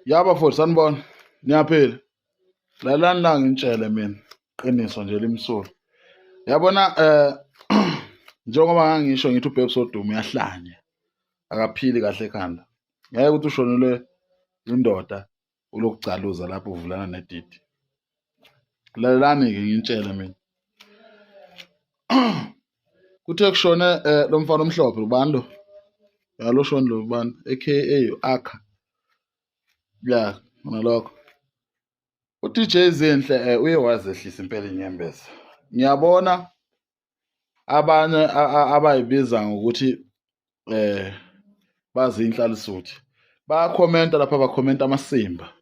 Yaba futhi sanibona. Niyaphila. Lalani la ngintshele mina. Qiniso nje limsulu. Yabona njengoba ngisho ngithi ubheki sodumo uyahlanya. Akaphili kahle ekhanda. Ngeke ukuthi ushonelwe indoda ulokucaluza lapho uvulana nedidi. Lalani ke ngintshele mina. Kuthe kushone lo mfana omhlophe ubani lo? Yalo shoni lo ubani aka Akha. Ya, nalokho. uDJ Zinhle uye wazehlisa impela inyembezi. Ngiyabona abanye abayibiza ngokuthi bazi inhlalisuthi. Bayakhomenta lapha bakhomenta amasimba.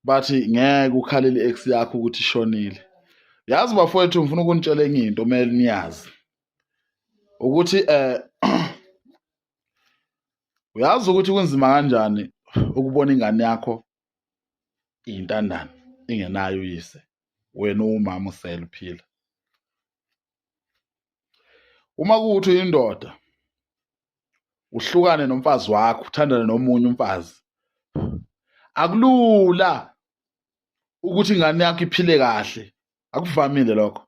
Bathi ngeke ukhalele ex yakho ukuthi ishonile. Yazi bafowethu ngifuna ukunitshela enye into kumele niyazi. Ukuthi uyazi ukuthi kunzima kanjani ukubona ingane yakho intandane ingenayo uyise wena umama usele uphila. Uma kuthi indoda uhlukane nomfazi wakho uthandane nomunye umfazi akulula ukuthi ingane yakho iphile kahle. Akuvamile lokho.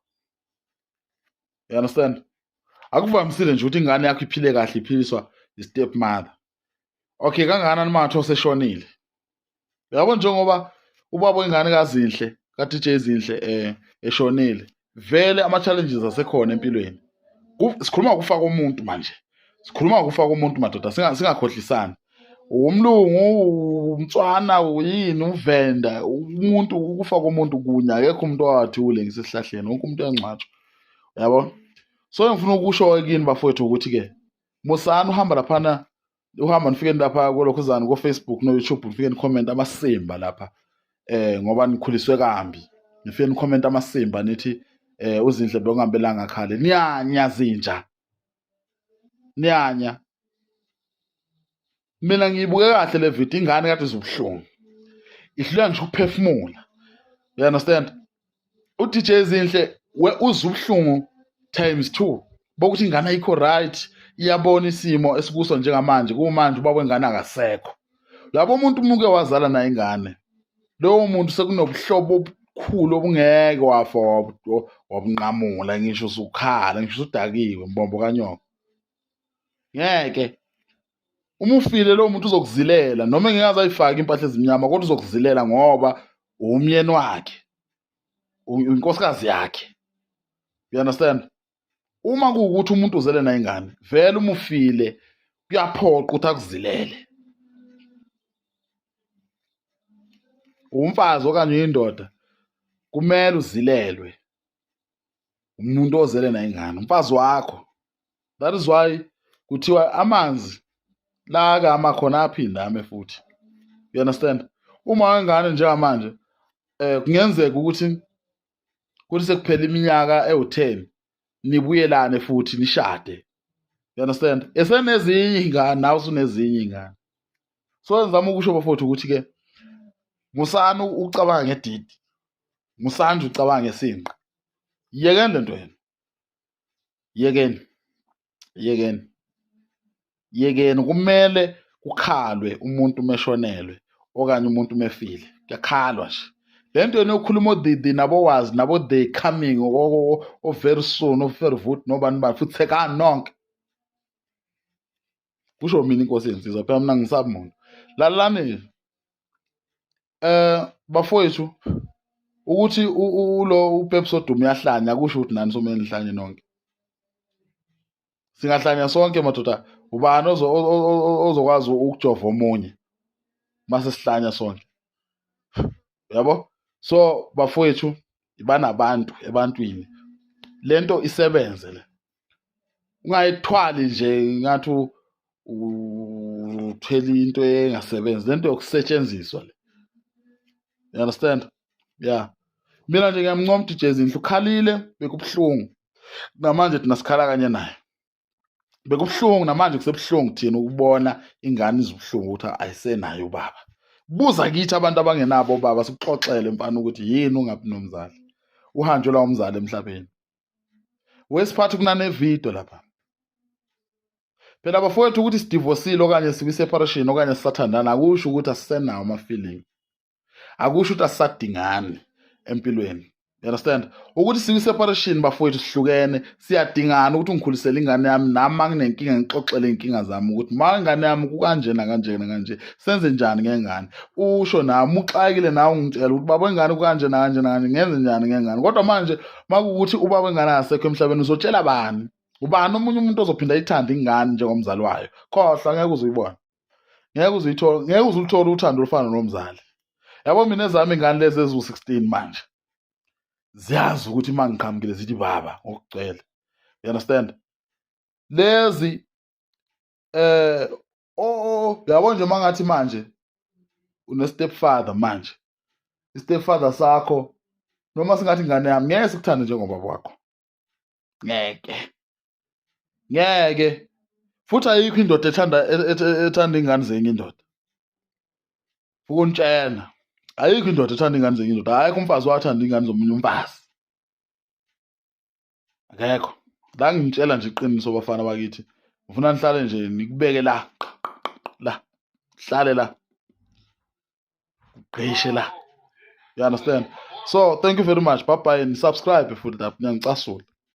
You understand? Akuvamisile nje ukuthi ingane yakho iphile kahle iphiliswa i-step mother. Okay, kangakanani matho oseshonile. Uyabona njengoba ubaba wengane kaZinhle kaDJ Zinhle eshonile. Vele ama-challenges asekhona empilweni. Sikhuluma ukufa komuntu manje. Sikhuluma ukufa komuntu madoda singakhohlisani. Umlungu, umtswana, uyini, uvenda, umuntu ukufa komuntu kunya akekho umuntu owathule ngisesihlahleni wonke umuntu uyangcwatshwa. Yabo? So ngifuna ukusho kini bafowethu ukuthi ke musana uhamba laphana uhamba nifike lapha kolokhuzana ko Facebook no YouTube nifike nicomment amasimba lapha ngoba nikhuliswe kambi. Nifike nicomment amasimba nithi uZinhle bekungambelanga khale. Nyanya zinja. Nyanya. Mina ngiyibuke kahle le video ingane kade izubhlungu. Ihlula nje ukuphefumula. You understand? uDJ Zinhle uzubhlungu ×2. Bokuthi ingane ayikho right, iyabona isimo esikuso njengamanje, kumanje ubaba wengane akasekho. Labo umuntu wazala naye ingane. Lowo muntu sekunobuhlobo obukhulu obungeke wafa wabunqamula ngisho usukhala, ngisho udakiwe mbombo kanyoko. Ngeke uma ufile lo muntu uzokuzilela noma engeke azayifaka impahla ezimnyama kodwa uzokuzilela ngoba umyeni wakhe. Inkosikazi yakhe. You understand? Uma kuwukuthi umuntu uzele naye ingane, vele uma ufile kuyaphoqa ukuthi akuzilele. Umfazi okanye indoda kumele uzilelwe. Umuntu ozele naye ingane, umfazi wakho. That is why kuthiwa amanzi la kama khona aphinda ame futhi. You understand? Uma ingane njengamanje kungenzeka ukuthi sekuphela iminyaka ewu10 nibuyelane futhi nishade. You understand? Esenezinye ingane nawe usunezinye ingane. So ngizama ukusho bafowethu ukuthi ke musana ucabanga ngedidi. Musana ucabanga ngesinqa. Yekeni lento yena. Yekeni kumele kukhalwe umuntu meshonelwe okanye umuntu mefile. Kuyakhalwa nje. Lento yena okhuluma odidi nabowazi nabo they coming o very soon of very vote nobani bani futhi sekani nonke. Kusho mina inkosi yensizwa phela mina ngisabi umuntu. Lalani bafowethu ukuthi lo uPep sodumo uyahlanya kusho ukuthi nani somele nihlanye nonke. Singahlanya sonke madoda. Ubani ozokwazi ukujova omunye mase sihlanya sonke. Yabo? So bafowethu ibanabantu ebantwini. Lento isebenze le. Ungayithwali nje ngathi uthwele into engasebenzi. Lento yokusetshenziswa le. You understand? Yeah. Mina nje ngiyamncoma uDJ Zinhle ukhalile bekubhlungu. Namanje thina sikhala kanye naye. Bekubhlungu namanje kusebuhlungu thina ukubona ingane izubhlungu ukuthi ayisenayo ubaba. Buza kithi abantu abangenabo baba sikuxoxele mfana ukuthi yini ungabi nomzali. Uhanjwe la umzali emhlabeni. Wesiphathi kunane video lapha. phela bafowethu ukuthi sidivosile okanye sikwi-separation okanye sisathandana akusho ukuthi asisenawo ama-feeling, akusho ukuthi asisadingani empilweni. You understand? Ukuthi sikwi-separation bafowethu sihlukene siyadingana ukuthi ungikhulisele ingane yami, nami uma nginenkinga ngixoxele iy'nkinga zami ukuthi ma ingane yami kukanje nakanje nakanje senze njani ngengane. Usho nami uxakile nawe ungitshela ukuthi baba ingane kukanje nakanje nakanje ngenze njani ngengane. Kodwa manje uma kuwukuthi ubaba ingane akasekho emhlabeni uzotshela bani? Ubani omunye umuntu ozophinda ayithande ingane njengomzali wayo? Khohlwa, ngeke uze uyibone, ngeke uzuluthola uthando olufana nomzali. Yabo mina ezami ingane lezi eziwu-16 manje ziyazi ukuthi uma ngiqhamukile zithi baba ngokugcwele. You understand? Lezi yabo nje mangathi manje une-stepfather manje, i-stepfather sakho noma singathi ingane yami ngeke sikuthande njengobaba wakho, ngeke futhi ayikho indoda ethanda ingane zenye indoda. Ukuntshela ayikho indoda ethanda ingane zenye indoda, ayikho umfazi owathanda ingane zomunye umfazi, akekho. La ngintshela nje iqiniso bafana bakithi, ngifuna nihlale nje nikubeke la hlale la ugqishe la. You understand? So thank you very much, bye bye, and subscribe futhi lapho, ngiyangicasula.